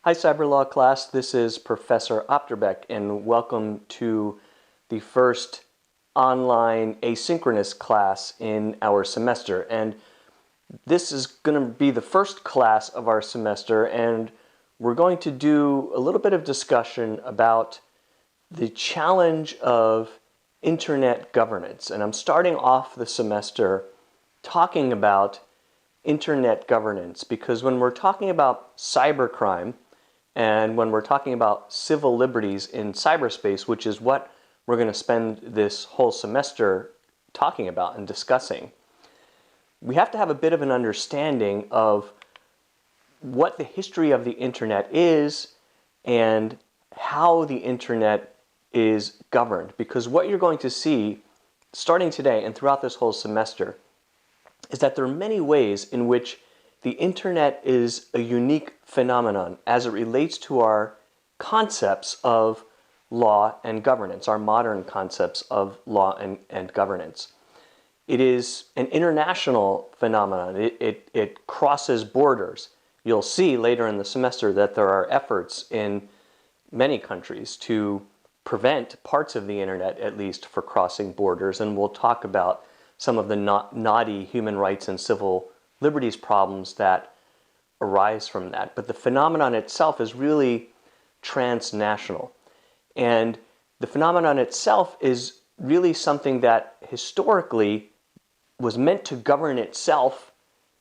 Hi Cyber Law class, this is Professor Opterbeck and welcome to the first online asynchronous class in our semester. And this is going to be the first class of our semester, and we're going to do a little bit of discussion about the challenge of internet governance. And I'm starting off the semester talking about internet governance because when we're talking about cybercrime, and when we're talking about civil liberties in cyberspace, which is what we're going to spend this whole semester talking about and discussing, we have to have a bit of an understanding of what the history of the internet is and how the internet is governed. Because what you're going to see starting today and throughout this whole semester is that there are many ways in which the internet is a unique phenomenon as it relates to our concepts of law and governance, our modern concepts of law and governance. It is an international phenomenon. It crosses borders. You'll see later in the semester that there are efforts in many countries to prevent parts of the internet, at least, for crossing borders, and we'll talk about some of the knotty human rights and civil liberties problems that arise from that. But the phenomenon itself is really transnational. And the phenomenon itself is really something that historically was meant to govern itself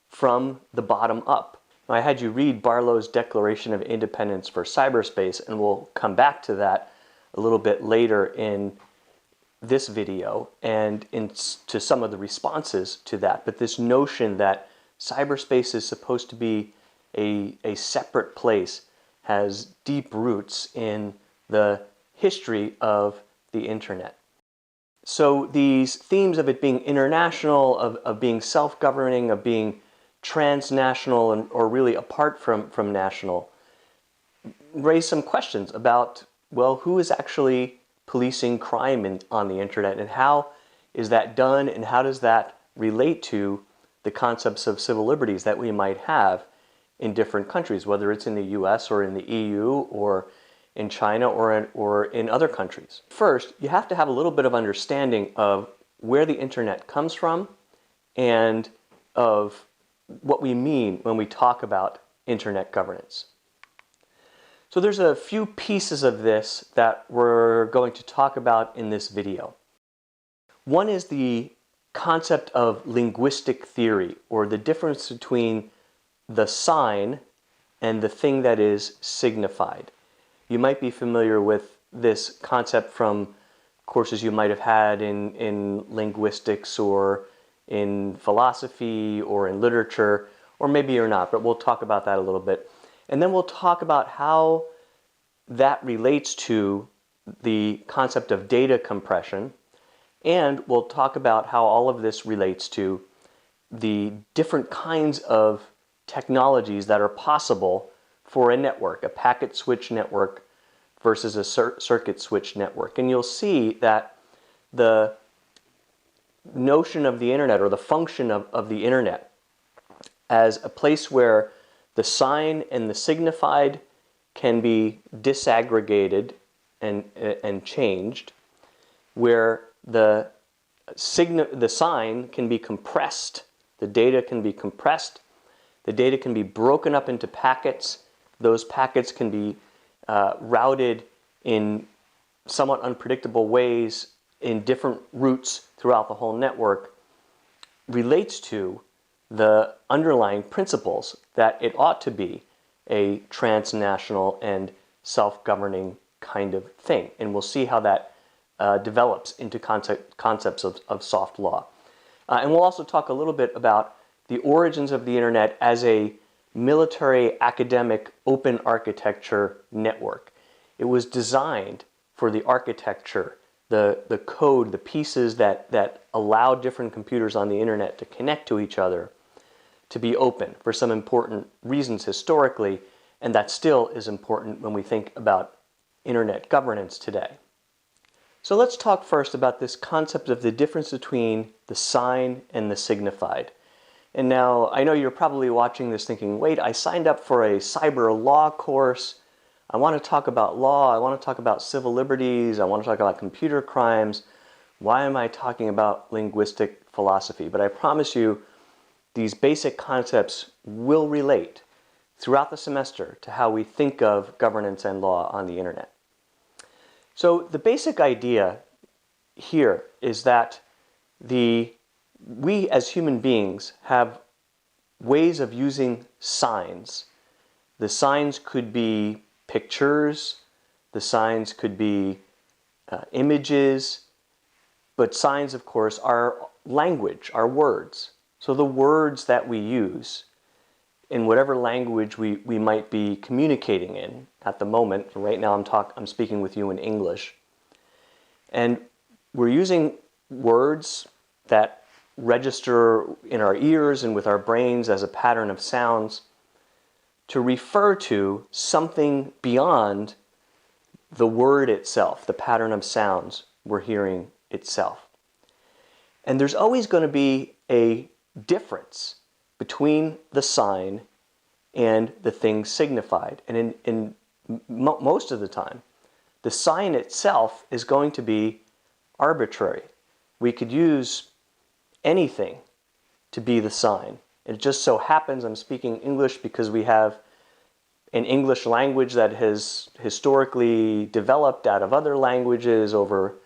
from the bottom up. Now, I had you read Barlow's Declaration of Independence for Cyberspace, and we'll come back to that a little bit later in this video and into some of the responses to that. But this notion that cyberspace is supposed to be a separate place has deep roots in the history of the internet. So these themes of it being international, of being self-governing, of being transnational, or really apart from national, raise some questions about, well, who is actually policing crime on the internet, and how is that done, and how does that relate to the concepts of civil liberties that we might have in different countries, whether it's in the US or in the EU or in China or in other countries. First, you have to have a little bit of understanding of where the internet comes from and of what we mean when we talk about internet governance. So there's a few pieces of this that we're going to talk about in this video. One is the concept of linguistic theory, or the difference between the sign and the thing that is signified. You might be familiar with this concept from courses you might have had in linguistics or in philosophy or in literature, or maybe you're not, but we'll talk about that a little bit. And then we'll talk about how that relates to the concept of data compression, and we'll talk about how all of this relates to the different kinds of technologies that are possible for a network, a packet switch network versus a circuit switch network. And you'll see that the notion of the internet, or the function of the internet, as a place where the sign and the signified can be disaggregated and changed, where the sign can be compressed, the data can be compressed, the data can be broken up into packets, those packets can be routed in somewhat unpredictable ways in different routes throughout the whole network, relates to the underlying principles that it ought to be a transnational and self-governing kind of thing. And we'll see how that develops into concepts of soft law. And we'll also talk a little bit about the origins of the internet as a military academic open architecture network. It was designed for the architecture, the code, the pieces that allow different computers on the internet to connect to each other, to be open for some important reasons historically, and that still is important when we think about internet governance today. So let's talk first about this concept of the difference between the sign and the signified. And now I know you're probably watching this thinking, wait, I signed up for a cyber law course. I want to talk about law. I want to talk about civil liberties. I want to talk about computer crimes. Why am I talking about linguistic philosophy? But I promise you, these basic concepts will relate throughout the semester to how we think of governance and law on the internet. So the basic idea here is that we as human beings have ways of using signs. The signs could be pictures, the signs could be images, but signs, of course, are language, are words. So the words that we use in whatever language we might be communicating in at the moment. Right now I'm speaking with you in English. And we're using words that register in our ears and with our brains as a pattern of sounds to refer to something beyond the word itself, the pattern of sounds we're hearing itself. And there's always going to be a difference between the sign and the thing signified. And in most of the time, the sign itself is going to be arbitrary. We could use anything to be the sign. It just so happens I'm speaking English because we have an English language that has historically developed out of other languages over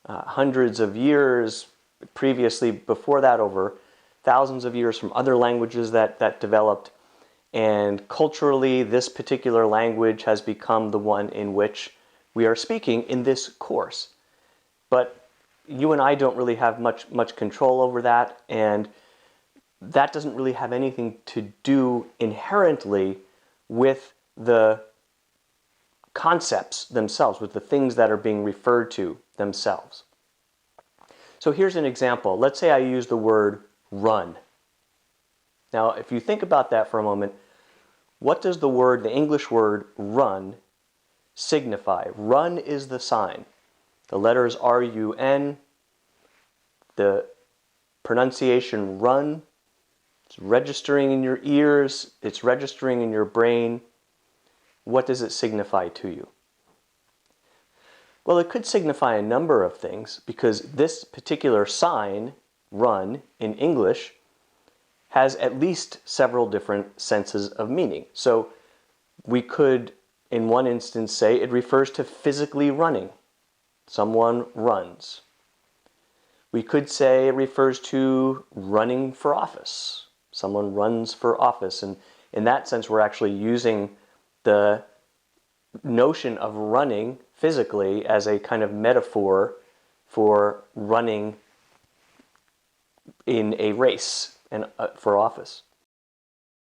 hundreds of years, previously before that over thousands of years from other languages that developed. And culturally, this particular language has become the one in which we are speaking in this course. But you and I don't really have much control over that, and that doesn't really have anything to do inherently with the concepts themselves, with the things that are being referred to themselves. So here's an example. Let's say I use the word run. Now, if you think about that for a moment, what does the English word run signify? Run is the sign. The letters R-U-N, the pronunciation run, it's registering in your ears, it's registering in your brain. What does it signify to you? Well, it could signify a number of things because this particular sign, run, in English, has at least several different senses of meaning. So we could, in one instance, say it refers to physically running. Someone runs. We could say it refers to running for office. Someone runs for office. And in that sense, we're actually using the notion of running physically as a kind of metaphor for running in a race and for office.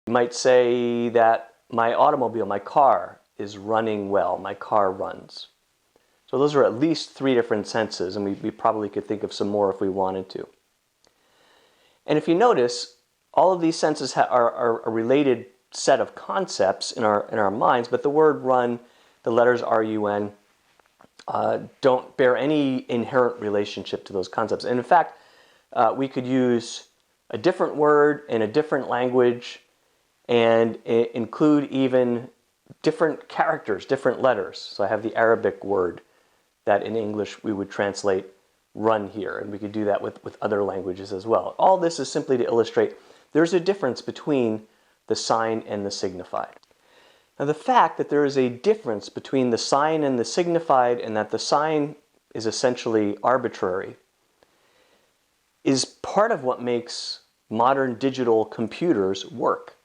You might say that my automobile, my car, is running well. My car runs. So those are at least three different senses, and we probably could think of some more if we wanted to. And if you notice, all of these senses are a related set of concepts in our minds, but the word run, the letters R-U-N, don't bear any inherent relationship to those concepts. And in fact, we could use a different word in a different language and include even different characters, different letters. So I have the Arabic word that in English we would translate run here, and we could do that with other languages as well. All this is simply to illustrate there's a difference between the sign and the signified. Now the fact that there is a difference between the sign and the signified and that the sign is essentially arbitrary is part of what makes modern digital computers work.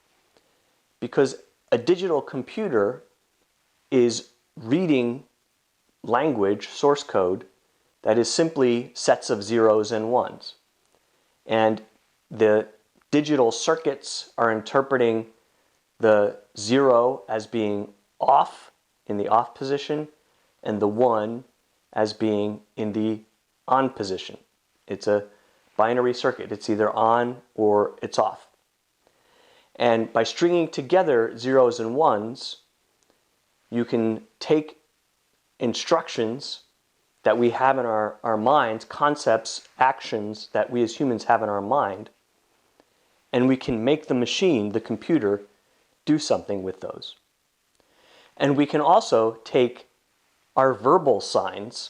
Because a digital computer is reading language, source code, that is simply sets of zeros and ones. And the digital circuits are interpreting the 0 as being off, in the off position, and the 1 as being in the on position. It's a binary circuit. It's either on or it's off. And by stringing together zeros and ones, you can take instructions that we have in our minds, concepts, actions that we as humans have in our mind, and we can make the machine, the computer, do something with those. And we can also take our verbal signs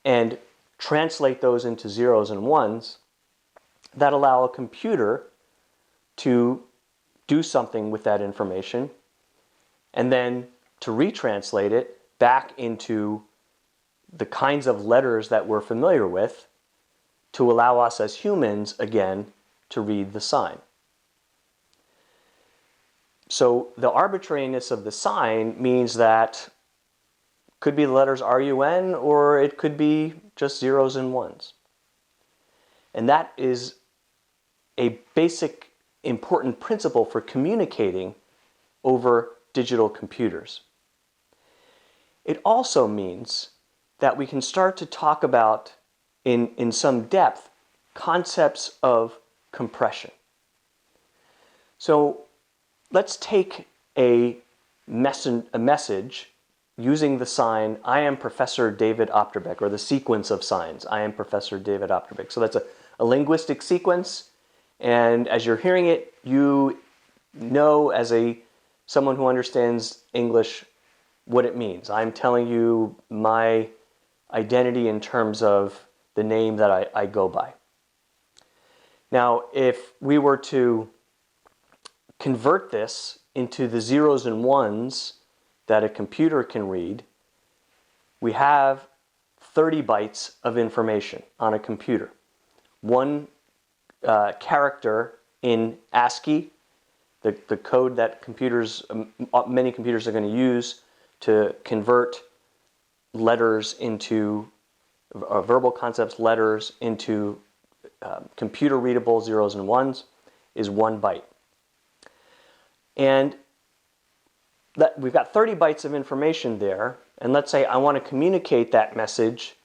and translate those into zeros and ones that allow a computer to do something with that information and then to retranslate it back into the kinds of letters that we're familiar with to allow us as humans, again, to read the sign. So the arbitrariness of the sign means that could be the letters RUN or it could be just zeros and ones. And that is a basic important principle for communicating over digital computers. It also means that we can start to talk about, in some depth, concepts of compression. So let's take a message using the sign, I am Professor David Opterbeck, or the sequence of signs, I am Professor David Opterbeck. So that's a linguistic sequence, and as you're hearing it, you know as someone who understands English what it means. I'm telling you my identity in terms of the name that I go by. Now, if we were to convert this into the zeros and ones that a computer can read, we have 30 bytes of information on a computer. One character in ASCII, the code that many computers are going to use to convert letters into verbal concepts, letters into computer readable zeros and ones, is 1 byte. And we've got 30 bytes of information there, and let's say I want to communicate that message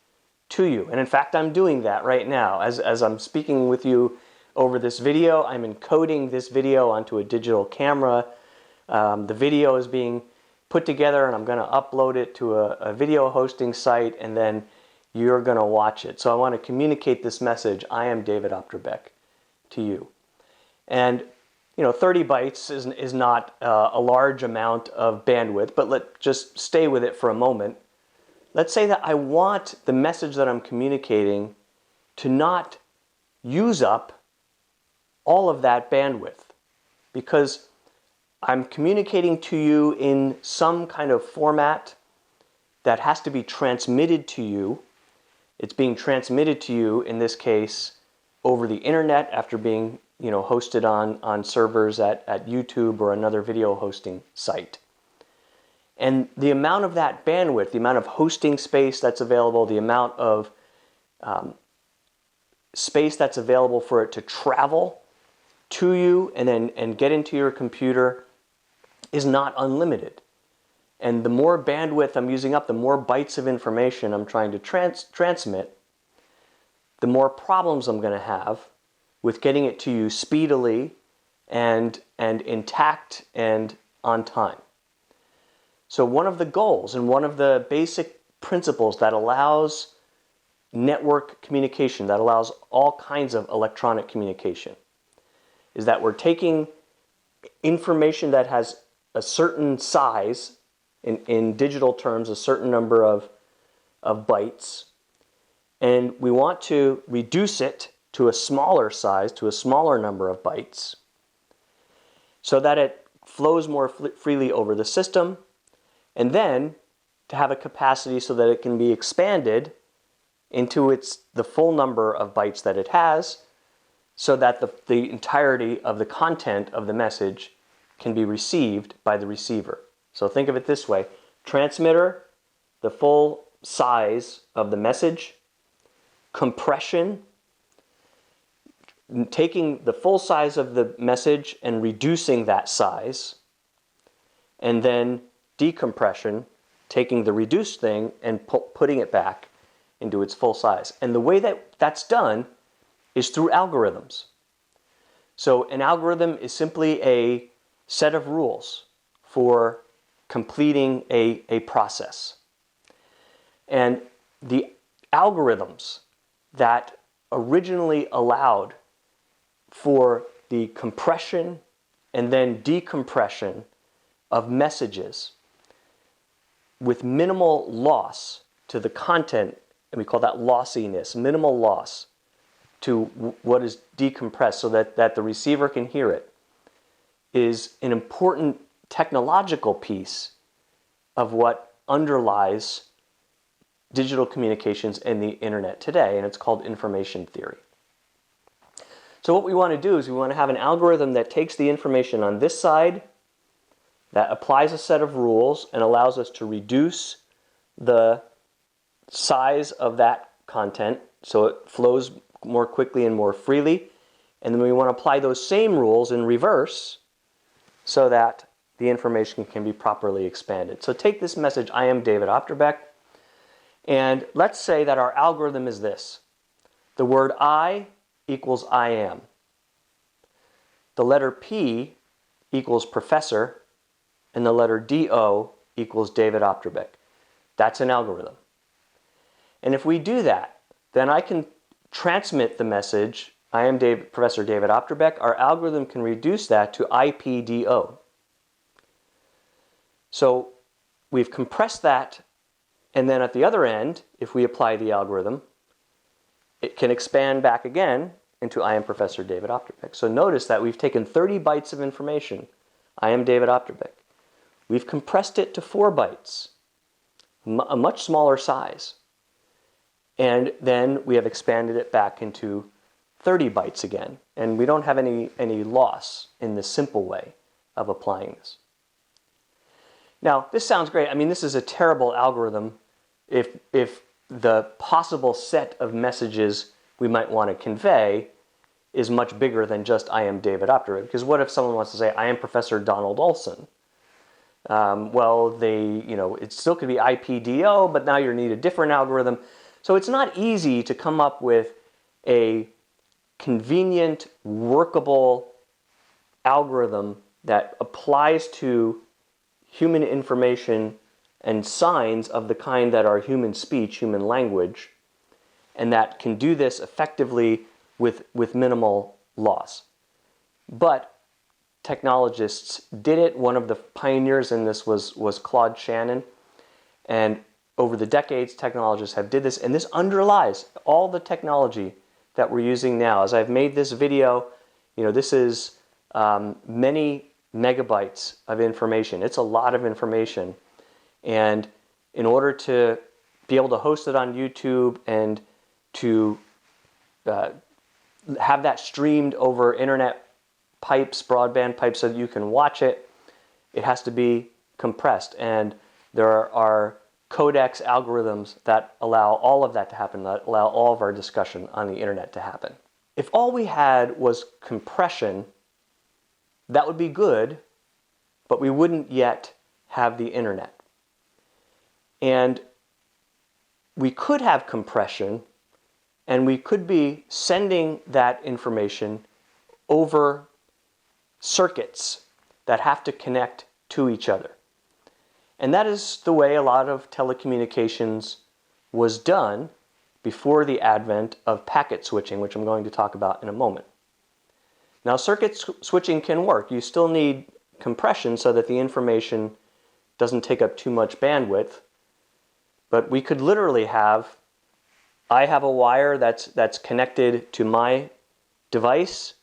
to you. And in fact, I'm doing that right now. As I'm speaking with you over this video, I'm encoding this video onto a digital camera. The video is being put together, and I'm going to upload it to a video hosting site, and then you're going to watch it. So I want to communicate this message, I am David Opterbeck, to you. And 30 bytes is not a large amount of bandwidth, but let's just stay with it for a moment. Let's say that I want the message that I'm communicating to not use up all of that bandwidth, because I'm communicating to you in some kind of format that has to be transmitted to you. It's being transmitted to you, in this case, over the internet after being hosted on servers at YouTube or another video hosting site. And the amount of that bandwidth, the amount of hosting space that's available, the amount of space that's available for it to travel to you and get into your computer is not unlimited. And the more bandwidth I'm using up, the more bytes of information I'm trying to transmit, the more problems I'm going to have with getting it to you speedily and intact and on time. So one of the goals and one of the basic principles that allows network communication, that allows all kinds of electronic communication, is that we're taking information that has a certain size, in digital terms, a certain number of bytes, and we want to reduce it to a smaller size, to a smaller number of bytes, so that it flows more freely over the system, and then to have a capacity so that it can be expanded into the full number of bytes that it has, so that the entirety of the content of the message can be received by the receiver. So think of it this way: transmitter, the full size of the message; compression, taking the full size of the message and reducing that size; and then decompression, taking the reduced thing and putting it back into its full size. And the way that that's done is through algorithms. So an algorithm is simply a set of rules for completing a process. And the algorithms that originally allowed for the compression and then decompression of messages with minimal loss to the content, and we call that lossiness, minimal loss to what is decompressed so that the receiver can hear it, is an important technological piece of what underlies digital communications and the internet today, and it's called information theory. So what we want to do is we want to have an algorithm that takes the information on this side, that applies a set of rules and allows us to reduce the size of that content so it flows more quickly and more freely. And then we want to apply those same rules in reverse so that the information can be properly expanded. So take this message, I am David Opterbeck, and let's say that our algorithm is this. The word I equals I am. The letter P equals professor, and the letter DO equals David Opterbeck. That's an algorithm. And if we do that, then I can transmit the message, I am Professor David Opterbeck. Our algorithm can reduce that to IPDO. So we've compressed that, and then at the other end, if we apply the algorithm, it can expand back again into I am Professor David Opterbeck. So notice that we've taken 30 bytes of information, I am David Opterbeck. We've compressed it to 4 bytes, a much smaller size. And then we have expanded it back into 30 bytes again. And we don't have any loss in the simple way of applying this. Now, this sounds great. I mean, this is a terrible algorithm if the possible set of messages we might want to convey is much bigger than just I am David Opterbeck. Because what if someone wants to say, I am Professor Donald Olson? Well, it still could be IPDO, but now you need a different algorithm. So it's not easy to come up with a convenient, workable algorithm that applies to human information and signs of the kind that are human speech, human language, and that can do this effectively with minimal loss. But technologists did it. One of the pioneers in this was Claude Shannon. And over the decades, technologists have did this. And this underlies all the technology that we're using now. As I've made this video, this is many megabytes of information. It's a lot of information. And in order to be able to host it on YouTube and to have that streamed over internet pipes, broadband pipes, so that you can watch it, it has to be compressed. And there are codecs algorithms that allow all of that to happen, that allow all of our discussion on the internet to happen. If all we had was compression, that would be good, but we wouldn't yet have the internet. And we could have compression, and we could be sending that information over circuits that have to connect to each other. And that is the way a lot of telecommunications was done before the advent of packet switching, which I'm going to talk about in a moment. Now, circuit switching can work. You still need compression so that the information doesn't take up too much bandwidth. But we could literally I have a wire that's connected to my device.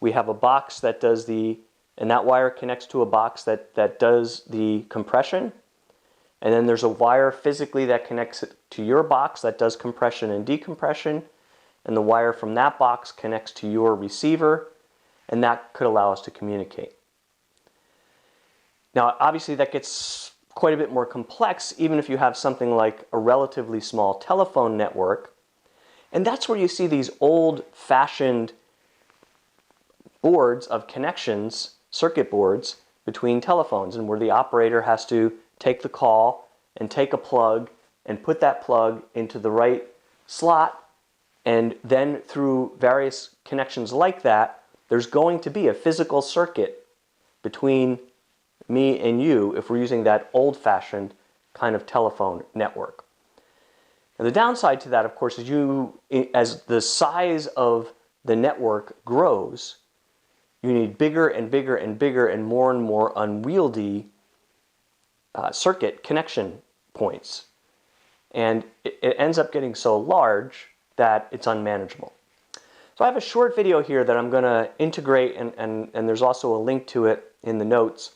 We have a box that does and that wire connects to a box that does the compression. And then there's a wire physically that connects it to your box that does compression and decompression. And the wire from that box connects to your receiver, and that could allow us to communicate. Now, obviously that gets quite a bit more complex, even if you have something like a relatively small telephone network. And that's where you see these old-fashioned boards of connections, circuit boards, between telephones, and where the operator has to take the call and take a plug and put that plug into the right slot, and then through various connections like that, there's going to be a physical circuit between me and you if we're using that old-fashioned kind of telephone network. And the downside to that, of course, is as the size of the network grows, you need bigger and bigger and bigger and more unwieldy circuit connection points. And it ends up getting so large that it's unmanageable. So I have a short video here that I'm going to integrate, and there's also a link to it in the notes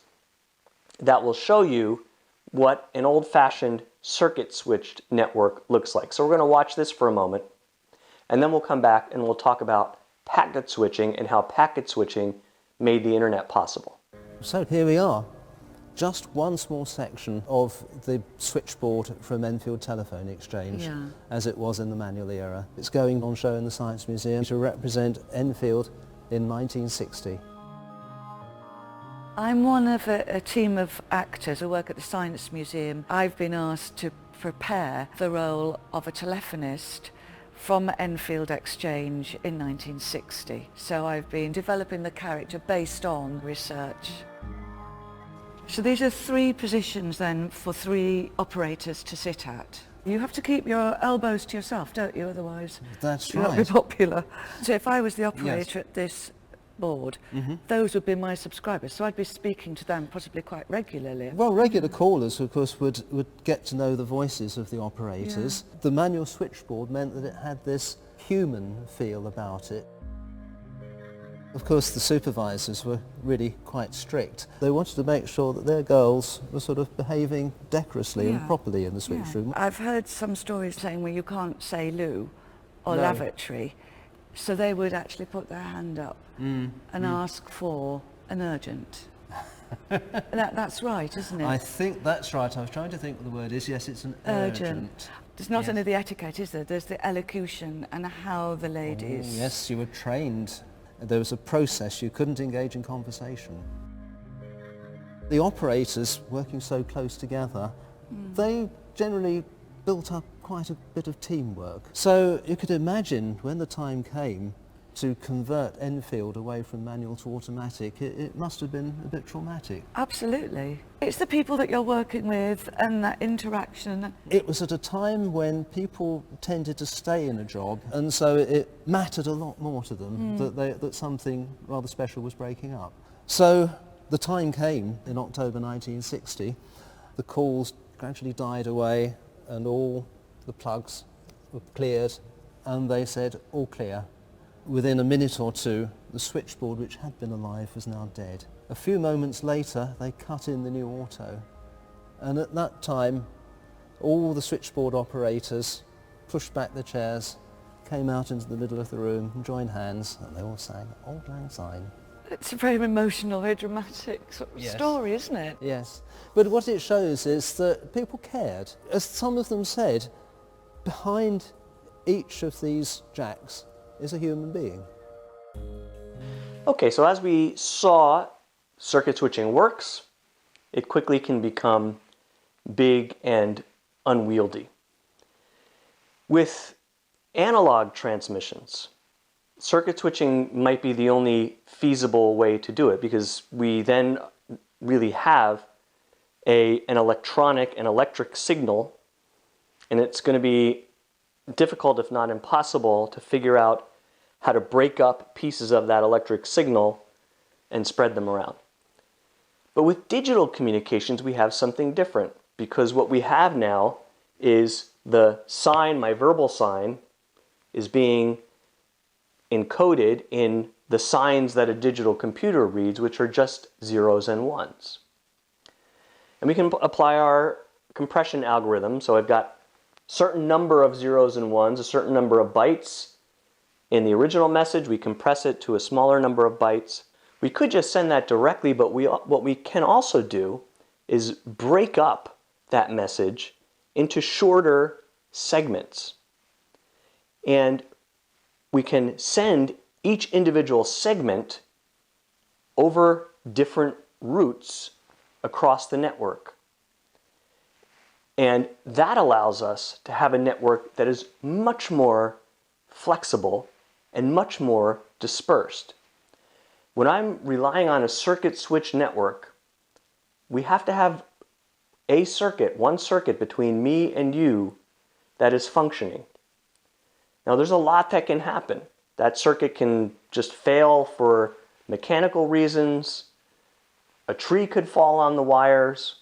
that will show you what an old-fashioned circuit switched network looks like. So we're going to watch this for a moment, and then we'll come back and we'll talk about packet switching and how packet switching made the internet possible. So here we are, just one small section of the switchboard from Enfield Telephone Exchange, as it was in the manual era. It's going on show in the Science Museum to represent Enfield in 1960. I'm one of a team of actors who work at the Science Museum. I've been asked to prepare the role of a telephonist from Enfield Exchange in 1960. So I've been developing the character based on research. So these are 3 positions then for 3 operators to sit at. You have to keep your elbows to yourself, don't you? Otherwise That's you'll right. not be popular. So if I was the operator at this board, those would be my subscribers. So I'd be speaking to them possibly quite regularly. Well, regular callers, of course, would get to know the voices of the operators. The manual switchboard meant that it had this human feel about it. Of course, the supervisors were really quite strict. They wanted to make sure that their girls were sort of behaving decorously and properly in the switch room. I've heard some stories saying where you can't say loo or lavatory, so they would actually put their hand up and ask for an urgent. That's right, isn't it? I think that's right. I was trying to think what the word is. Yes, it's an urgent. There's not only the etiquette, is there? There's the elocution and how the ladies... Oh, yes, you were trained. There was a process. You couldn't engage in conversation. The operators, working so close together, they generally built up quite a bit of teamwork. So you could imagine when the time came to convert Enfield away from manual to automatic, it must have been a bit traumatic. Absolutely. It's the people that you're working with and that interaction. It was at a time when people tended to stay in a job, and so it mattered a lot more to them that something rather special was breaking up. So the time came in October 1960, the calls gradually died away and all the plugs were cleared, and they said, all clear. Within a minute or two, the switchboard, which had been alive, was now dead. A few moments later, they cut in the new auto. And at that time, all the switchboard operators pushed back their chairs, came out into the middle of the room and joined hands, and they all sang Auld Lang Syne. It's a very emotional, very dramatic sort of story, isn't it? Yes. But what it shows is that people cared. As some of them said, behind each of these jacks is a human being. Okay, so as we saw, circuit switching works. It quickly can become big and unwieldy. With analog transmissions, circuit switching might be the only feasible way to do it, because we then really have an electronic and electric signal, and it's going to be difficult, if not impossible, to figure out how to break up pieces of that electric signal and spread them around. But with digital communications, we have something different, because what we have now is the sign, my verbal sign, is being encoded in the signs that a digital computer reads, which are just zeros and ones. And we can apply our compression algorithm. So I've got a certain number of zeros and ones, a certain number of bytes in the original message. We compress it to a smaller number of bytes. We could just send that directly, but what we can also do is break up that message into shorter segments. And we can send each individual segment over different routes across the network. And that allows us to have a network that is much more flexible and much more dispersed. When I'm relying on a circuit switch network, we have to have a circuit, one circuit between me and you that is functioning. Now there's a lot that can happen. That circuit can just fail for mechanical reasons, a tree could fall on the wires.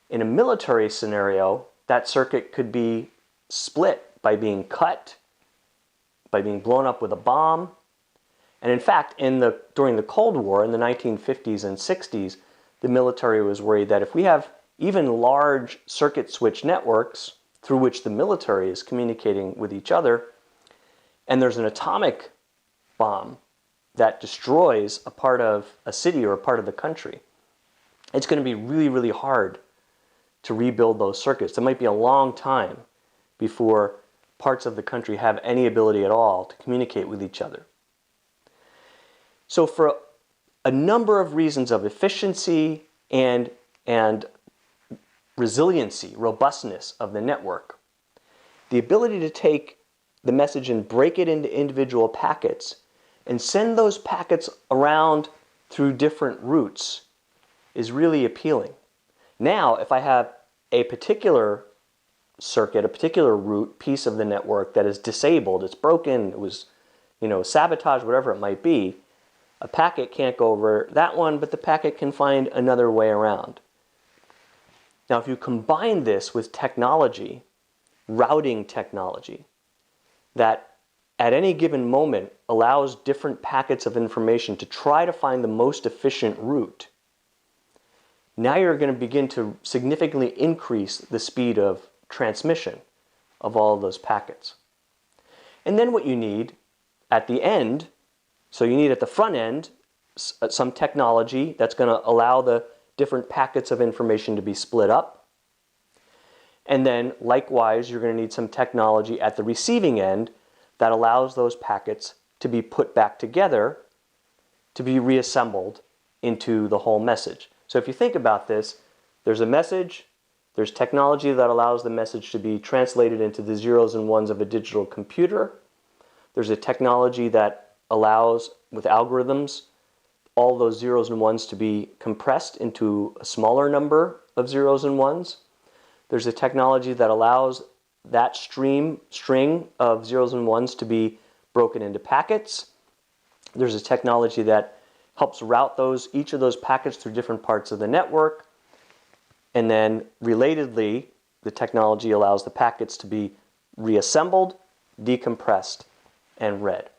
In a military scenario, that circuit could be split by being cut, by being blown up with a bomb. And in fact, during the Cold War in the 1950s and 60s, the military was worried that if we have even large circuit switch networks through which the military is communicating with each other, and there's an atomic bomb that destroys a part of a city or a part of the country, it's going to be really, really hard to rebuild those circuits. It might be a long time before parts of the country have any ability at all to communicate with each other. So for a number of reasons of efficiency and resiliency, robustness of the network, the ability to take the message and break it into individual packets and send those packets around through different routes is really appealing. Now, if I have a particular circuit, a particular route, piece of the network that is disabled, it's broken, it was, sabotaged, whatever it might be, a packet can't go over that one, but the packet can find another way around. Now, if you combine this with technology, routing technology, that at any given moment allows different packets of information to try to find the most efficient route, now you're going to begin to significantly increase the speed of transmission of all of those packets. And then what you need at the end, so you need at the front end some technology that's going to allow the different packets of information to be split up. And then likewise, you're going to need some technology at the receiving end that allows those packets to be put back together to be reassembled into the whole message. So if you think about this, there's a message, there's technology that allows the message to be translated into the zeros and ones of a digital computer. There's a technology that allows, with algorithms, all those zeros and ones to be compressed into a smaller number of zeros and ones. There's a technology that allows that string of zeros and ones to be broken into packets. There's a technology that helps route each of those packets through different parts of the network. And then, relatedly, the technology allows the packets to be reassembled, decompressed, and read.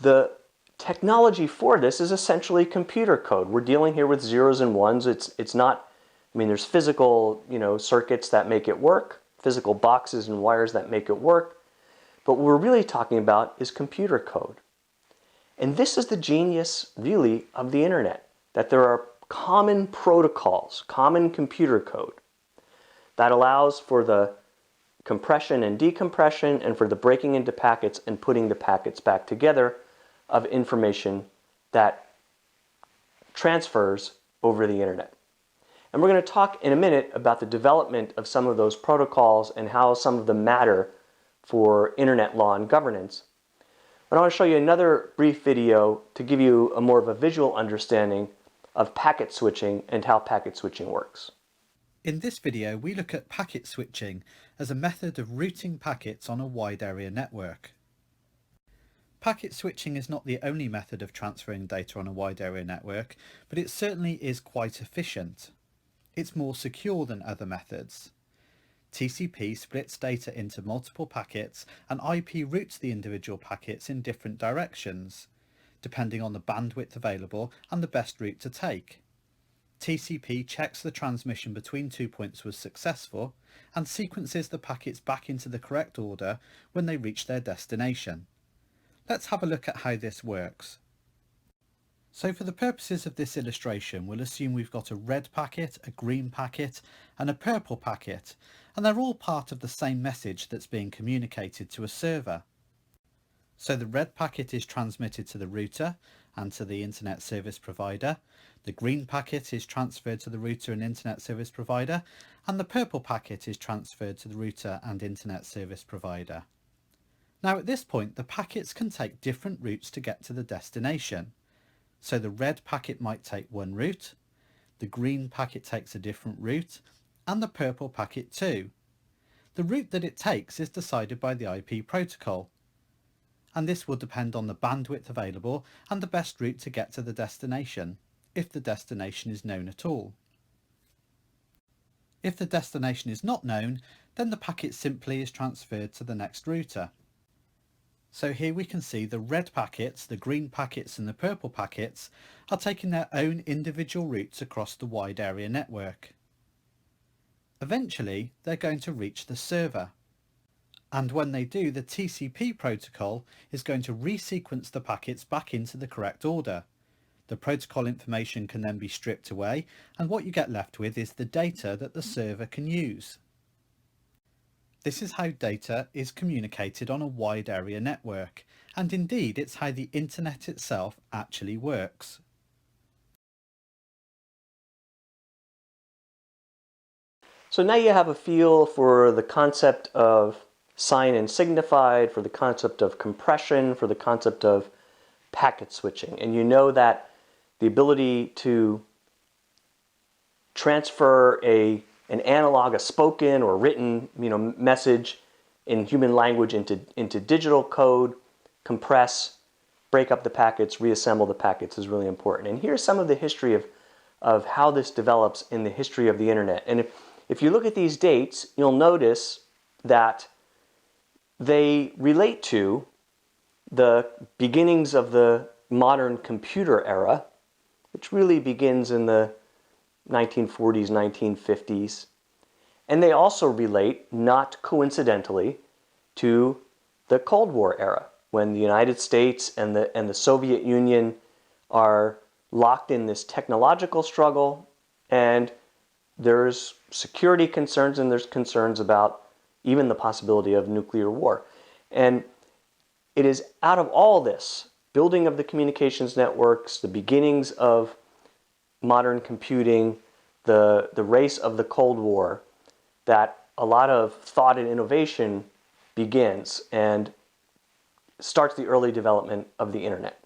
The technology for this is essentially computer code. We're dealing here with zeros and ones. It's not, there's physical, circuits that make it work, physical boxes and wires that make it work. But what we're really talking about is computer code. And this is the genius, really, of the internet, that there are common protocols, common computer code that allows for the compression and decompression and for the breaking into packets and putting the packets back together of information that transfers over the internet. And we're going to talk in a minute about the development of some of those protocols and how some of them matter for internet law and governance. But I want to show you another brief video to give you a more of a visual understanding of packet switching and how packet switching works. In this video, we look at packet switching as a method of routing packets on a wide area network. Packet switching is not the only method of transferring data on a wide area network, but it certainly is quite efficient. It's more secure than other methods. TCP splits data into multiple packets and IP routes the individual packets in different directions, depending on the bandwidth available and the best route to take. TCP checks the transmission between 2 points was successful and sequences the packets back into the correct order when they reach their destination. Let's have a look at how this works. So for the purposes of this illustration, we'll assume we've got a red packet, a green packet, and a purple packet, and they're all part of the same message that's being communicated to a server. So the red packet is transmitted to the router and to the internet service provider, the green packet is transferred to the router and internet service provider, and the purple packet is transferred to the router and internet service provider. Now at this point, the packets can take different routes to get to the destination. So the red packet might take one route, the green packet takes a different route, and the purple packet too. The route that it takes is decided by the IP protocol. and this will depend on the bandwidth available and the best route to get to the destination, if the destination is known at all. If the destination is not known, then the packet simply is transferred to the next router. So here we can see the red packets, the green packets and the purple packets are taking their own individual routes across the wide area network. Eventually they're going to reach the server, and when they do, the TCP protocol is going to resequence the packets back into the correct order. The protocol information can then be stripped away, and what you get left with is the data that the server can use. This is how data is communicated on a wide area network, and indeed it's how the internet itself actually works. So now you have a feel for the concept of sign and signified, for the concept of compression, for the concept of packet switching, and you know that the ability to transfer an analog, a spoken or written, message in human language into digital code, compress, break up the packets, reassemble the packets is really important. And here's some of the history of how this develops in the history of the internet. And if you look at these dates, you'll notice that they relate to the beginnings of the modern computer era, which really begins in the 1940s, 1950s. And they also relate, not coincidentally, to the Cold War era, when the United States and the Soviet Union are locked in this technological struggle, and there's security concerns and there's concerns about even the possibility of nuclear war. And it is out of all this, building of the communications networks, the beginnings of modern computing, the race of the Cold War, that a lot of thought and innovation begins and starts the early development of the internet.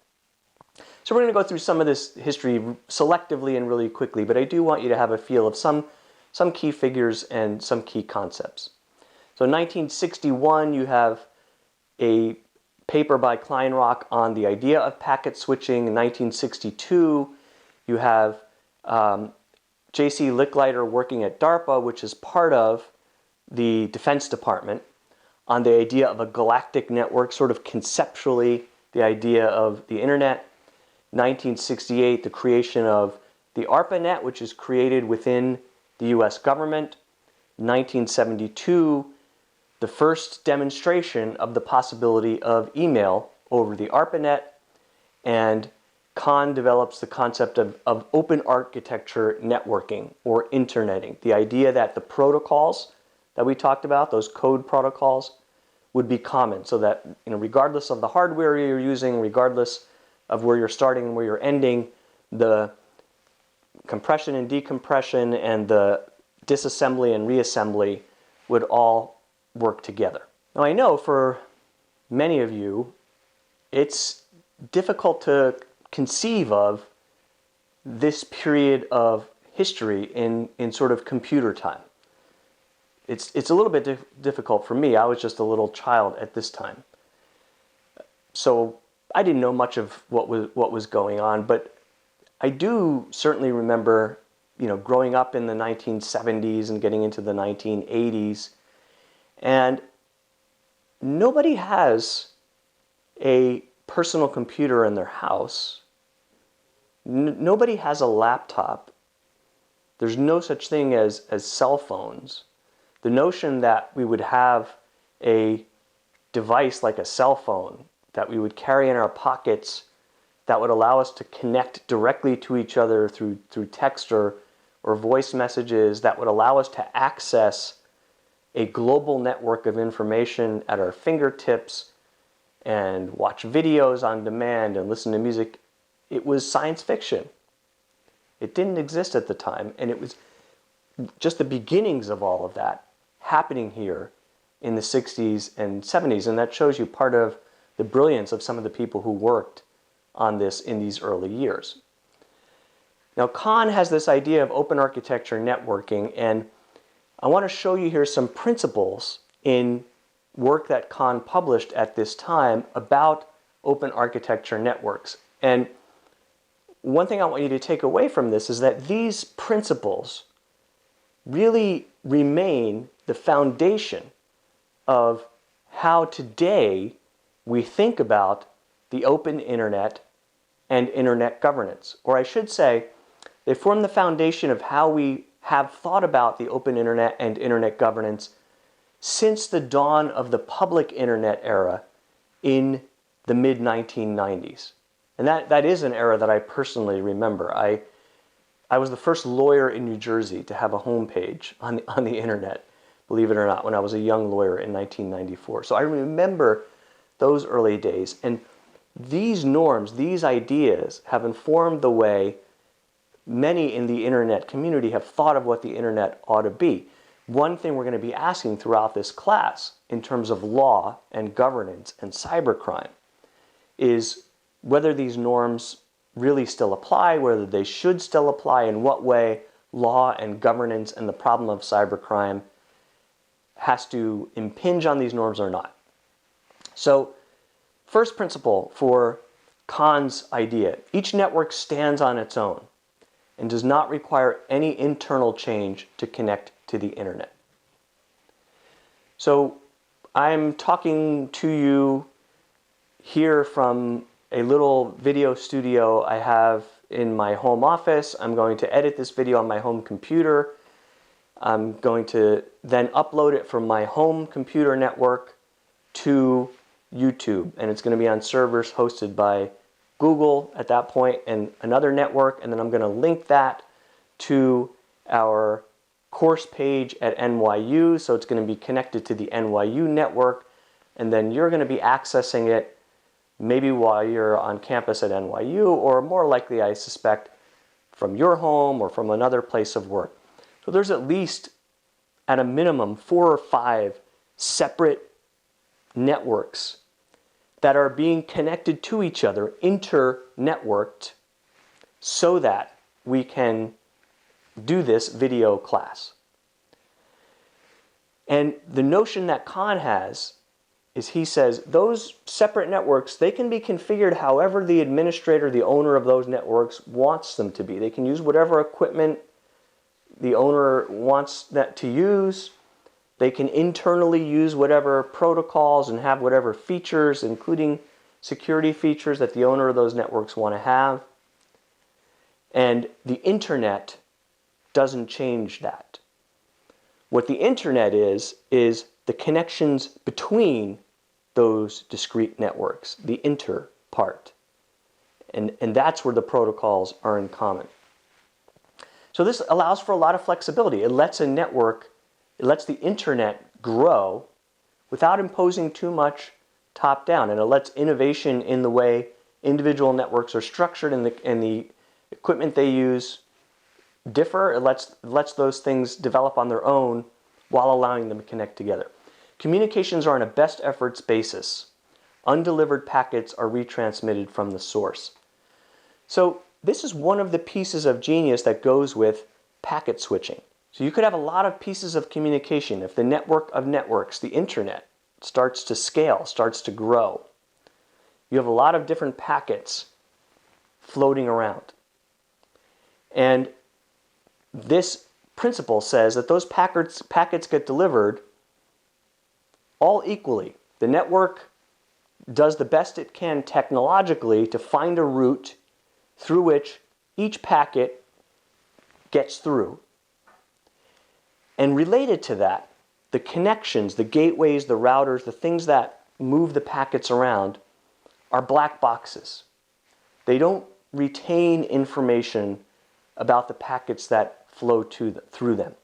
So we're going to go through some of this history selectively and really quickly, but I do want you to have a feel of some key figures and some key concepts. So in 1961, you have a paper by Kleinrock on the idea of packet switching. In 1962, you have J.C. Licklider working at DARPA, which is part of the Defense Department, on the idea of a galactic network, sort of conceptually the idea of the internet. 1968, the creation of the ARPANET, which is created within the US government. 1972, the first demonstration of the possibility of email over the ARPANET, and Kahn develops the concept of open architecture networking or interneting. The idea that the protocols that we talked about, those code protocols, would be common, so that regardless of the hardware you're using, regardless of where you're starting and where you're ending, the compression and decompression and the disassembly and reassembly would all work together. Now I know for many of you, it's difficult to conceive of this period of history in sort of computer time. It's a little bit difficult for me. I was just a little child at this time. So I didn't know much of what was going on, but I do certainly remember, growing up in the 1970s and getting into the 1980s, and nobody has a personal computer in their house. Nobody has a laptop. There's no such thing as cell phones. The notion that we would have a device like a cell phone that we would carry in our pockets that would allow us to connect directly to each other through text or voice messages, that would allow us to access a global network of information at our fingertips and watch videos on demand and listen to music, it was science fiction. It didn't exist at the time, and it was just the beginnings of all of that happening here in the 60s and 70s, and that shows you part of the brilliance of some of the people who worked on this in these early years. Now, Kahn has this idea of open architecture networking, and I want to show you here some principles in work that Kahn published at this time about open architecture networks. And one thing I want you to take away from this is that these principles really remain the foundation of how today we think about the open internet and internet governance. Or I should say, they form the foundation of how we have thought about the open internet and internet governance since the dawn of the public internet era in the mid-1990s. And that is an era that I personally remember. I was the first lawyer in New Jersey to have a homepage on the internet, believe it or not, when I was a young lawyer in 1994. So I remember those early days. And these norms, these ideas have informed the way many in the internet community have thought of what the internet ought to be. One thing we're going to be asking throughout this class in terms of law and governance and cybercrime is whether these norms really still apply, whether they should still apply, in what way law and governance and the problem of cybercrime has to impinge on these norms or not. So, first principle for Kahn's idea: each network stands on its own and does not require any internal change to connect to the internet. So I'm talking to you here from a little video studio I have in my home office. I'm going to edit this video on my home computer. I'm going to then upload it from my home computer network to YouTube, and it's going to be on servers hosted by Google at that point and another network, and then I'm going to link that to our course page at NYU, so it's going to be connected to the NYU network, and then you're going to be accessing it maybe while you're on campus at NYU, or more likely, I suspect, from your home or from another place of work. So there's at least, at a minimum, 4 or 5 separate networks that are being connected to each other, inter-networked, so that we can do this video class. And the notion that Kahn has is, he says, those separate networks, they can be configured however the administrator, the owner of those networks, wants them to be. They can use whatever equipment the owner wants that to use. They can internally use whatever protocols and have whatever features, including security features, that the owner of those networks want to have. And the internet doesn't change that. What the internet is the connections between those discrete networks, the inter part. And that's where the protocols are in common. So this allows for a lot of flexibility. It lets the internet grow without imposing too much top-down, and it lets innovation in the way individual networks are structured and the equipment they use differ. It lets those things develop on their own while allowing them to connect together. Communications are on a best efforts basis. Undelivered packets are retransmitted from the source. So this is one of the pieces of genius that goes with packet switching. So you could have a lot of pieces of communication if the network of networks, the internet, starts to scale, starts to grow. You have a lot of different packets floating around. And this principle says that those packets get delivered all equally. The network does the best it can technologically to find a route through which each packet gets through. And related to that, the connections, the gateways, the routers, the things that move the packets around are black boxes. They don't retain information about the packets that flow through them.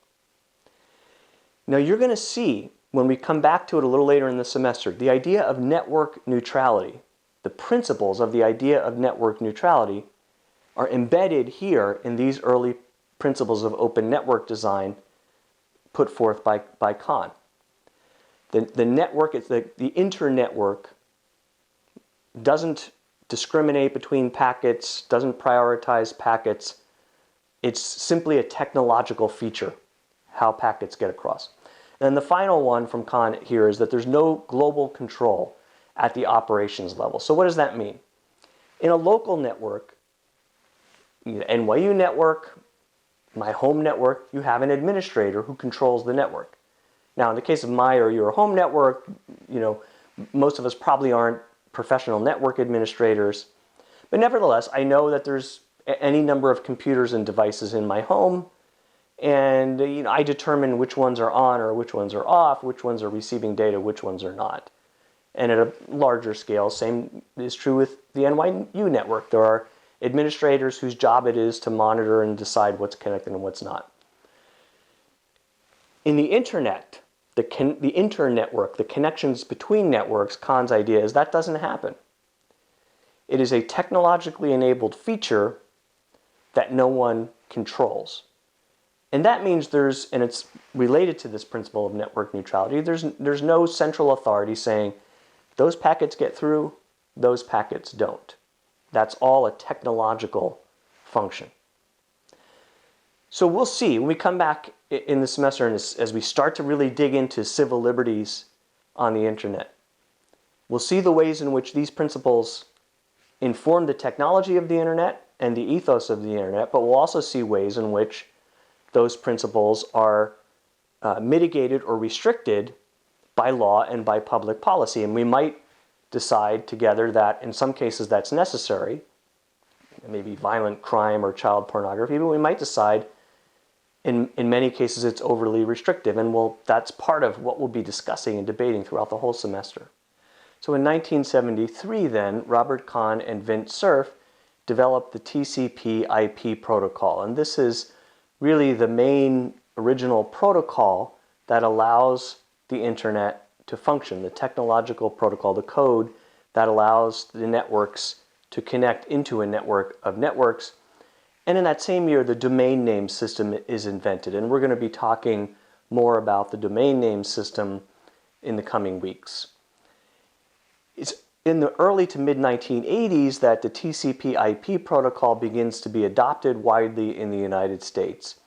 Now you're going to see, when we come back to it a little later in the semester, the idea of network neutrality, the principles of the idea of network neutrality are embedded here in these early principles of open network design put forth by Kahn. The network, the internetwork, doesn't discriminate between packets, doesn't prioritize packets. It's simply a technological feature, how packets get across. And the final one from Kahn here is that there's no global control at the operations level. So what does that mean? In a local network, NYU network, my home network, you have an administrator who controls the network. Now, in the case of my or your home network, most of us probably aren't professional network administrators. But nevertheless, I know that there's any number of computers and devices in my home, and I determine which ones are on or which ones are off, which ones are receiving data, which ones are not. And at a larger scale, same is true with the NYU network. There are administrators whose job it is to monitor and decide what's connected and what's not. In the internet, the internetwork, the connections between networks, Kahn's idea is that doesn't happen. It is a technologically enabled feature that no one controls. And that means and it's related to this principle of network neutrality, there's no central authority saying those packets get through, those packets don't. That's all a technological function. So we'll see when we come back in the semester and as we start to really dig into civil liberties on the internet. We'll see the ways in which these principles inform the technology of the internet and the ethos of the internet, but we'll also see ways in which those principles are mitigated or restricted by law and by public policy. And we might decide together that in some cases that's necessary, maybe violent crime or child pornography, but we might decide in many cases it's overly restrictive, and that's part of what we'll be discussing and debating throughout the whole semester. So in 1973 then, Robert Kahn and Vint Cerf developed the TCP/IP protocol, and this is really the main original protocol that allows the internet to function, the technological protocol, the code that allows the networks to connect into a network of networks. And in that same year, the domain name system is invented, and we're going to be talking more about the domain name system in the coming weeks. It's in the early to mid-1980s that the TCP/IP protocol begins to be adopted widely in the United States.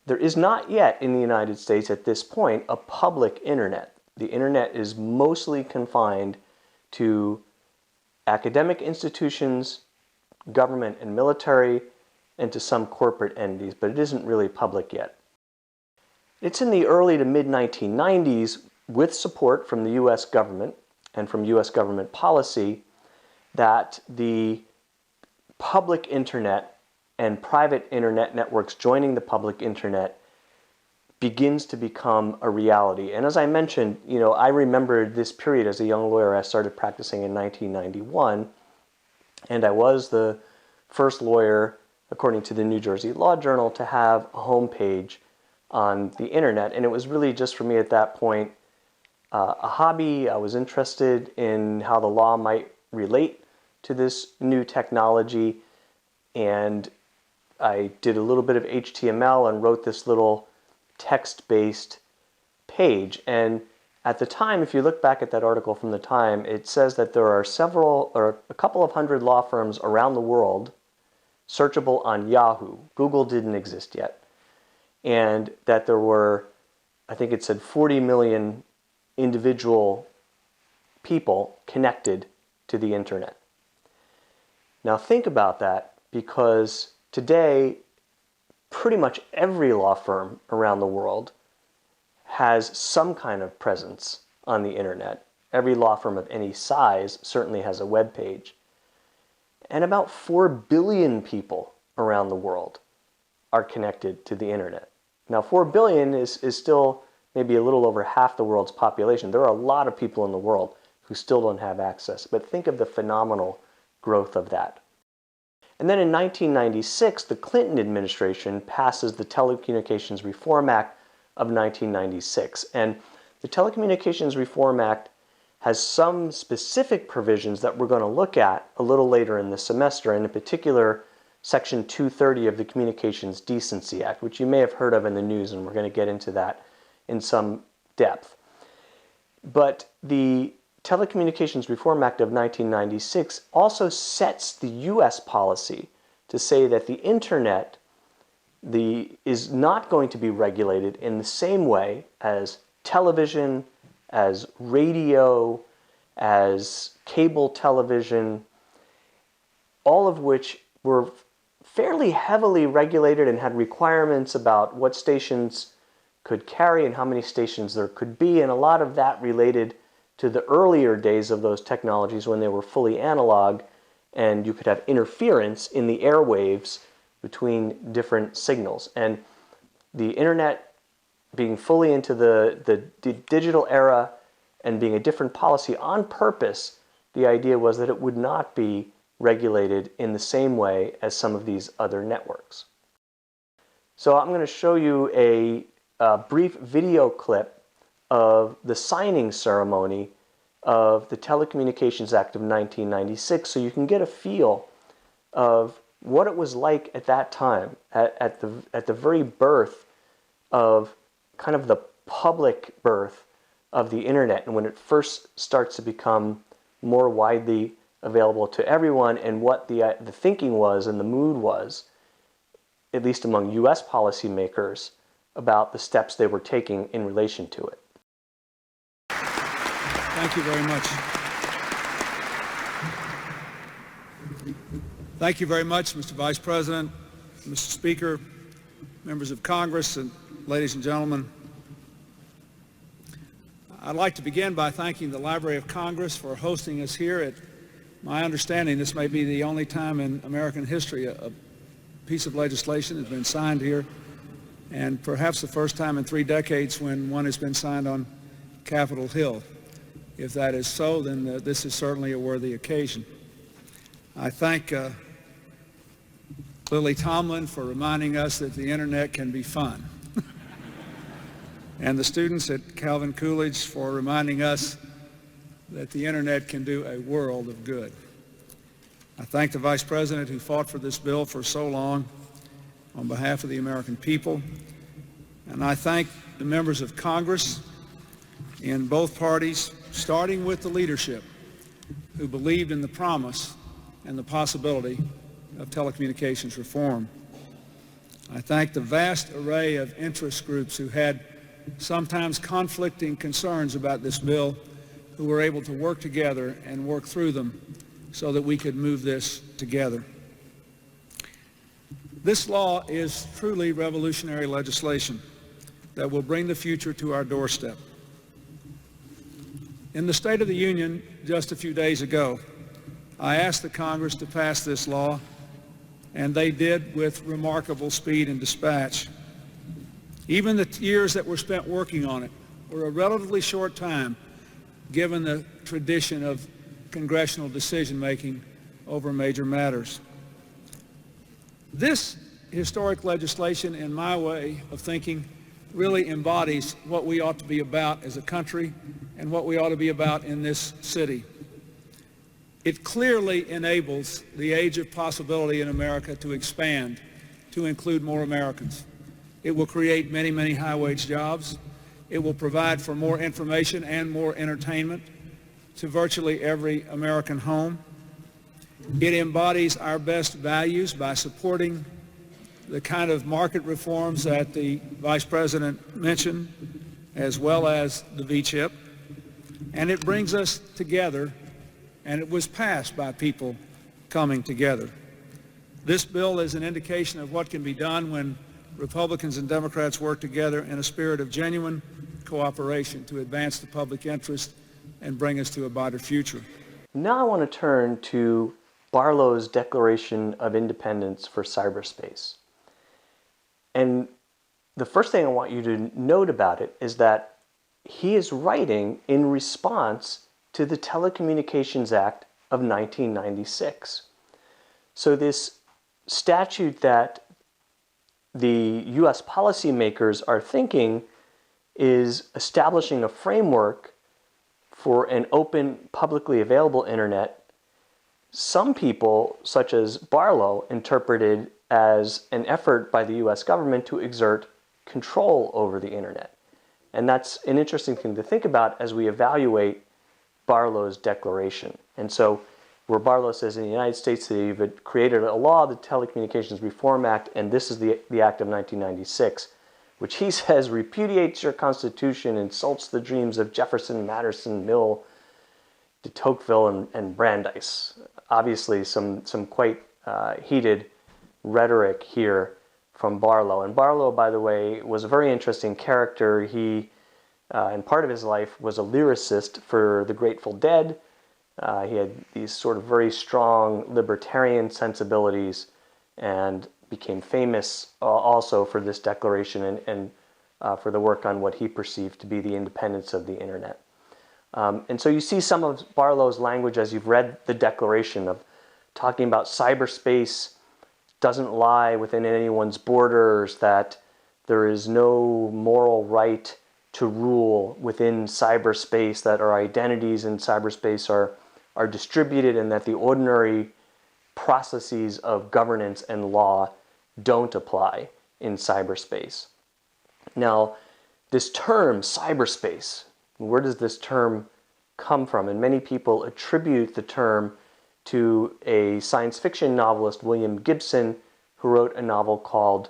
There is not yet in the United States at this point a public internet. The internet is mostly confined to academic institutions, government and military, and to some corporate entities, but it isn't really public yet. It's in the early to mid-1990s, with support from the US government and from US government policy, that the public internet and private internet networks joining the public internet begins to become a reality. And as I mentioned, I remember this period as a young lawyer. I started practicing in 1991, and I was the first lawyer, according to the New Jersey Law Journal, to have a homepage on the internet. And it was really just for me at that point a hobby. I was interested in how the law might relate to this new technology, and I did a little bit of HTML and wrote this little text-based page. And at the time, if you look back at that article from the time, it says that there are a couple of hundred law firms around the world searchable on Yahoo. Google didn't exist yet. And that there were, I think it said 40 million individual people connected to the internet. Now think about that, because today pretty much every law firm around the world has some kind of presence on the internet. Every law firm of any size certainly has a web page. And about 4 billion people around the world are connected to the internet. Now 4 billion is still maybe a little over half the world's population. There are a lot of people in the world who still don't have access, but think of the phenomenal growth of that. And then in 1996, the Clinton administration passes the Telecommunications Reform Act of 1996. And the Telecommunications Reform Act has some specific provisions that we're going to look at a little later in the semester, and in particular, Section 230 of the Communications Decency Act, which you may have heard of in the news, and we're going to get into that in some depth. But the Telecommunications Reform Act of 1996 also sets the U.S. policy to say that the internet is not going to be regulated in the same way as television, as radio, as cable television, all of which were fairly heavily regulated and had requirements about what stations could carry and how many stations there could be, and a lot of that related to the earlier days of those technologies when they were fully analog and you could have interference in the airwaves between different signals. And the internet being fully into the digital era and being a different policy on purpose, the idea was that it would not be regulated in the same way as some of these other networks. So I'm going to show you a brief video clip of the signing ceremony of the Telecommunications Act of 1996 so you can get a feel of what it was like at that time, at the very birth of kind of the public birth of the internet, and when it first starts to become more widely available to everyone, and what the thinking was and the mood was, at least among US policymakers, about the steps they were taking in relation to it. Thank you very much. Thank you very much, Mr. Vice President, Mr. Speaker, members of Congress, and ladies and gentlemen. I'd like to begin by thanking the Library of Congress for hosting us here. At my understanding, this may be the only time in American history a piece of legislation has been signed here, and perhaps the first time in 3 decades when one has been signed on Capitol Hill. If that is so, then this is certainly a worthy occasion. I thank Lily Tomlin for reminding us that the internet can be fun. And the students at Calvin Coolidge for reminding us that the internet can do a world of good. I thank the Vice President who fought for this bill for so long on behalf of the American people. And I thank the members of Congress in both parties, starting with the leadership, who believed in the promise and the possibility of telecommunications reform. I thank the vast array of interest groups who had sometimes conflicting concerns about this bill, who were able to work together and work through them so that we could move this together. This law is truly revolutionary legislation that will bring the future to our doorstep. In the State of the Union just a few days ago, I asked the Congress to pass this law, and they did with remarkable speed and dispatch. Even the years that were spent working on it were a relatively short time, given the tradition of congressional decision-making over major matters. This historic legislation, in my way of thinking, really embodies what we ought to be about as a country and what we ought to be about in this city. It clearly enables the age of possibility in America to expand, to include more Americans. It will create many, many high-wage jobs. It will provide for more information and more entertainment to virtually every American home. It embodies our best values by supporting the kind of market reforms that the Vice President mentioned, as well as the V-chip. And it brings us together, and it was passed by people coming together. This bill is an indication of what can be done when Republicans and Democrats work together in a spirit of genuine cooperation to advance the public interest and bring us to a brighter future. Now I want to turn to Barlow's Declaration of Independence for cyberspace. And the first thing I want you to note about it is that he is writing in response to the Telecommunications Act of 1996. So this statute that the US policymakers are thinking is establishing a framework for an open, publicly available internet. Some people, such as Barlow, interpreted as an effort by the US government to exert control over the internet. And that's an interesting thing to think about as we evaluate Barlow's declaration. And so where Barlow says in the United States they've created a law, the Telecommunications Reform Act, and this is the Act of 1996. which he says repudiates your Constitution, insults the dreams of Jefferson, Madison, Mill, de Tocqueville, and Brandeis. Obviously, some quite heated rhetoric here from Barlow. And Barlow, by the way, was a very interesting character. He, in part of his life, was a lyricist for the Grateful Dead. He had these sort of very strong libertarian sensibilities and became famous also for this declaration and for the work on what he perceived to be the independence of the internet. And so you see some of Barlow's language as you've read the declaration of talking about cyberspace doesn't lie within anyone's borders, that there is no moral right to rule within cyberspace, that our identities in cyberspace are distributed, and that the ordinary processes of governance and law don't apply in cyberspace. Now, this term, cyberspace, where does this term come from? And many people attribute the term to a science fiction novelist, William Gibson, who wrote a novel called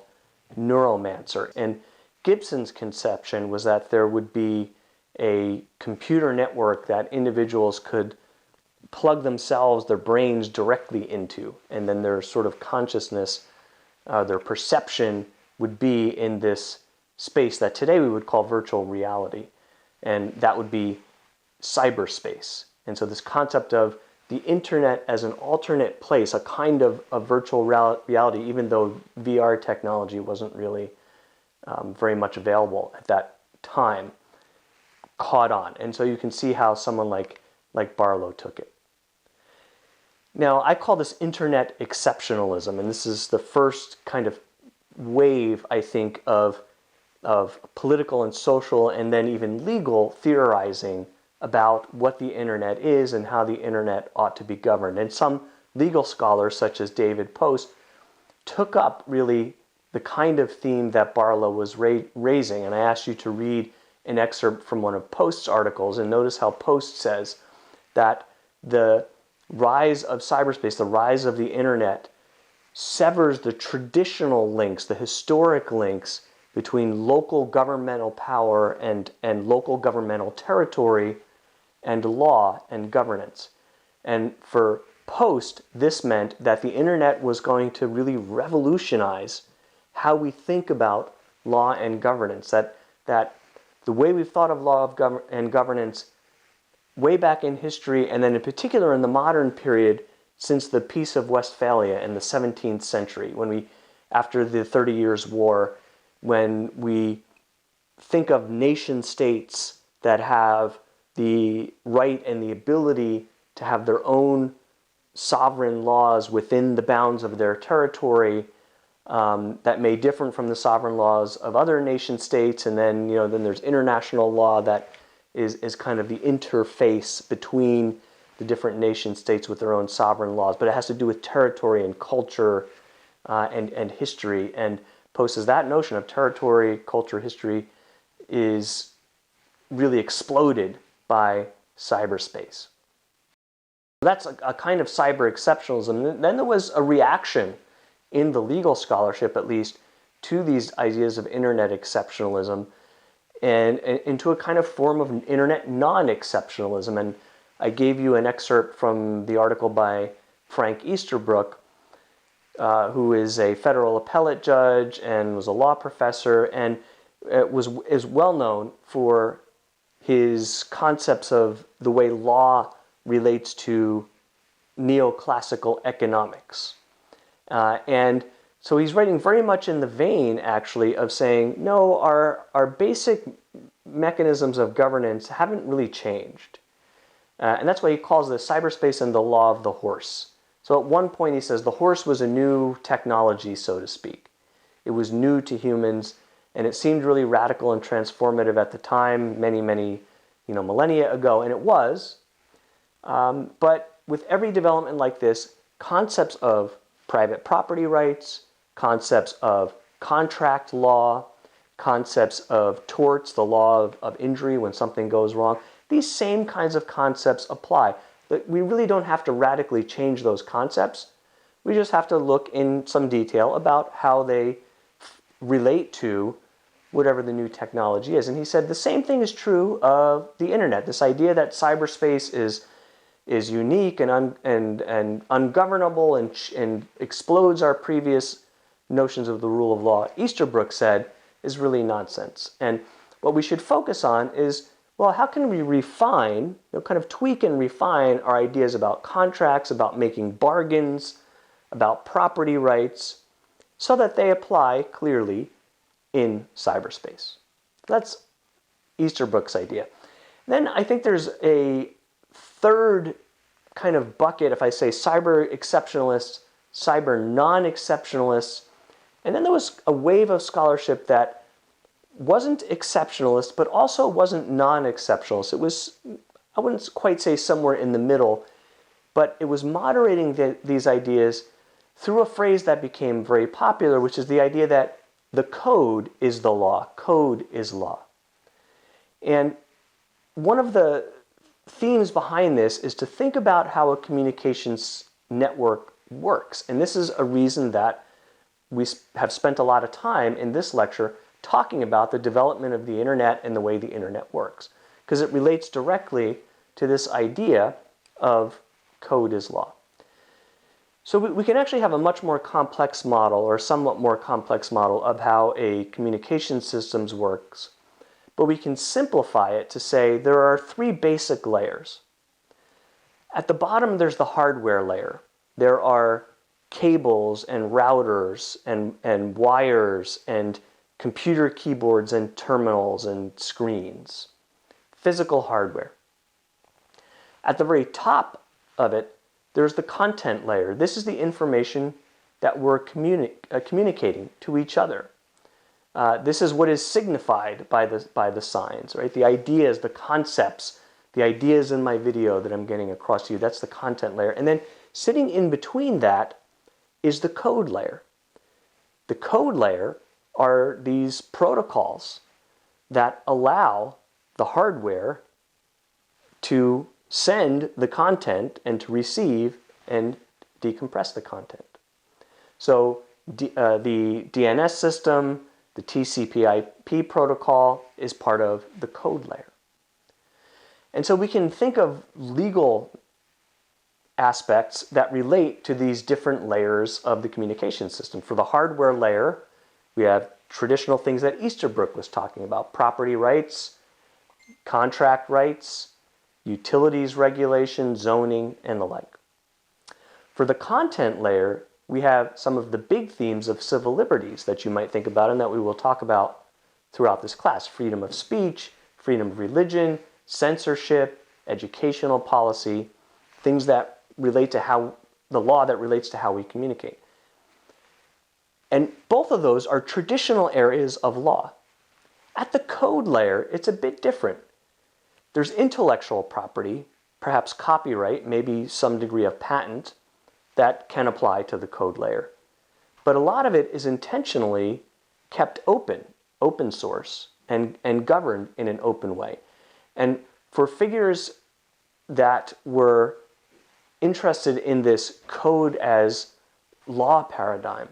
Neuromancer. And Gibson's conception was that there would be a computer network that individuals could plug themselves, their brains directly into, and then their sort of consciousness, their perception would be in this space that today we would call virtual reality. And that would be cyberspace. And so this concept of the internet as an alternate place, a kind of virtual reality, even though VR technology wasn't really very much available at that time, caught on. And so you can see how someone like Barlow took it. Now, I call this internet exceptionalism, and this is the first kind of wave, I think, of political and social and then even legal theorizing about what the internet is and how the internet ought to be governed. And some legal scholars, such as David Post, took up really the kind of theme that Barlow was raising. And I asked you to read an excerpt from one of Post's articles, and notice how Post says that the rise of cyberspace, the rise of the internet, severs the traditional links, the historic links between local governmental power and local governmental territory and law and governance. And for Post, this meant that the internet was going to really revolutionize how we think about law and governance, that the way we've thought of law and governance way back in history, and then in particular in the modern period since the Peace of Westphalia in the 17th century, after the 30 Years' War, when we think of nation states that have the right and the ability to have their own sovereign laws within the bounds of their territory, that may differ from the sovereign laws of other nation states, and then there's international law that is kind of the interface between the different nation states with their own sovereign laws, but it has to do with territory and culture and history. And Post says that notion of territory, culture, history is really exploded by cyberspace. That's a kind of cyber exceptionalism. Then there was a reaction in the legal scholarship, at least, to these ideas of internet exceptionalism and into a kind of form of internet non-exceptionalism. And I gave you an excerpt from the article by Frank Easterbrook, who is a federal appellate judge and was a law professor, and is well known for his concepts of the way law relates to neoclassical economics. And so he's writing very much in the vein, actually, of saying, no, our basic mechanisms of governance haven't really changed. And that's why he calls this cyberspace and the law of the horse. So at one point he says the horse was a new technology, so to speak. It was new to humans, and it seemed really radical and transformative at the time, many millennia ago, and it was. But with every development like this, concepts of private property rights, concepts of contract law, concepts of torts, the law of injury when something goes wrong, these same kinds of concepts apply. We really don't have to radically change those concepts. We just have to look in some detail about how they relate to whatever the new technology is. And he said the same thing is true of the internet. This idea that cyberspace is unique and ungovernable and explodes our previous notions of the rule of law, Easterbrook said, is really nonsense. And what we should focus on is, well, how can we refine, kind of tweak and refine our ideas about contracts, about making bargains, about property rights, so that they apply clearly in cyberspace. That's Easterbrook's idea. Then I think there's a third kind of bucket, if I say cyber exceptionalists, cyber non-exceptionalists, and then there was a wave of scholarship that wasn't exceptionalist, but also wasn't non-exceptionalist. It was, I wouldn't quite say somewhere in the middle, but it was moderating these ideas through a phrase that became very popular, which is the idea that the code is the law. Code is law. And one of the themes behind this is to think about how a communications network works. And this is a reason that we have spent a lot of time in this lecture talking about the development of the internet and the way the internet works, because it relates directly to this idea of code is law. So we can actually have a much more complex model, or somewhat more complex model, of how a communication systems works, but we can simplify it to say there are three basic layers. At the bottom, there's the hardware layer. There are cables and routers and wires and computer keyboards and terminals and screens. Physical hardware. At the very top of it, there's the content layer. This is the information that we're communicating to each other. This is what is signified by the signs, right? The ideas, the concepts, the ideas in my video that I'm getting across to you, that's the content layer. And then sitting in between that is the code layer. The code layer are these protocols that allow the hardware to send the content and to receive and decompress the content. So the DNS system, the TCP/IP protocol is part of the code layer. And so we can think of legal aspects that relate to these different layers of the communication system. For the hardware layer, we have traditional things that Easterbrook was talking about: property rights, contract rights, utilities regulation, zoning, and the like. For the content layer, we have some of the big themes of civil liberties that you might think about and that we will talk about throughout this class: freedom of speech, freedom of religion, censorship, educational policy, things that relate to how the law that relates to how we communicate. And both of those are traditional areas of law. At the code layer, it's a bit different. There's intellectual property, perhaps copyright, maybe some degree of patent that can apply to the code layer. But a lot of it is intentionally kept open source, and governed in an open way. And for figures that were interested in this code as law paradigm,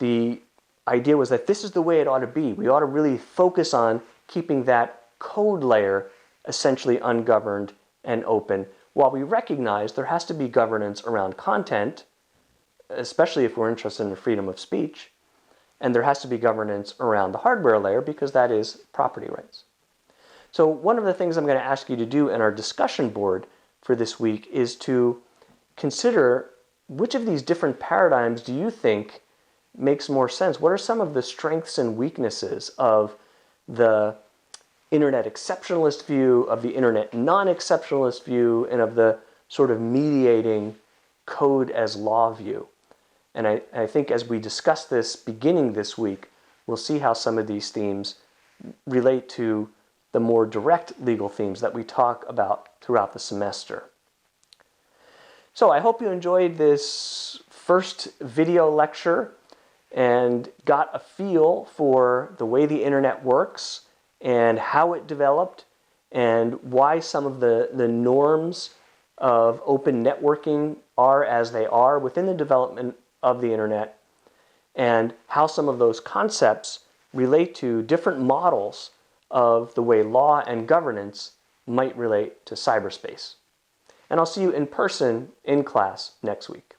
the idea was that this is the way it ought to be. We ought to really focus on keeping that code layer essentially ungoverned and open, while we recognize there has to be governance around content, especially if we're interested in freedom of speech, and there has to be governance around the hardware layer because that is property rights. So one of the things I'm going to ask you to do in our discussion board for this week is to consider which of these different paradigms do you think makes more sense? What are some of the strengths and weaknesses of the internet exceptionalist view, of the internet non-exceptionalist view, and of the sort of mediating code as law view? And I think as we discuss this beginning this week, we'll see how some of these themes relate to the more direct legal themes that we talk about throughout the semester. So I hope you enjoyed this first video lecture and got a feel for the way the internet works and how it developed and why some of the norms of open networking are as they are within the development of the internet, and how some of those concepts relate to different models of the way law and governance might relate to cyberspace. And I'll see you in person in class next week.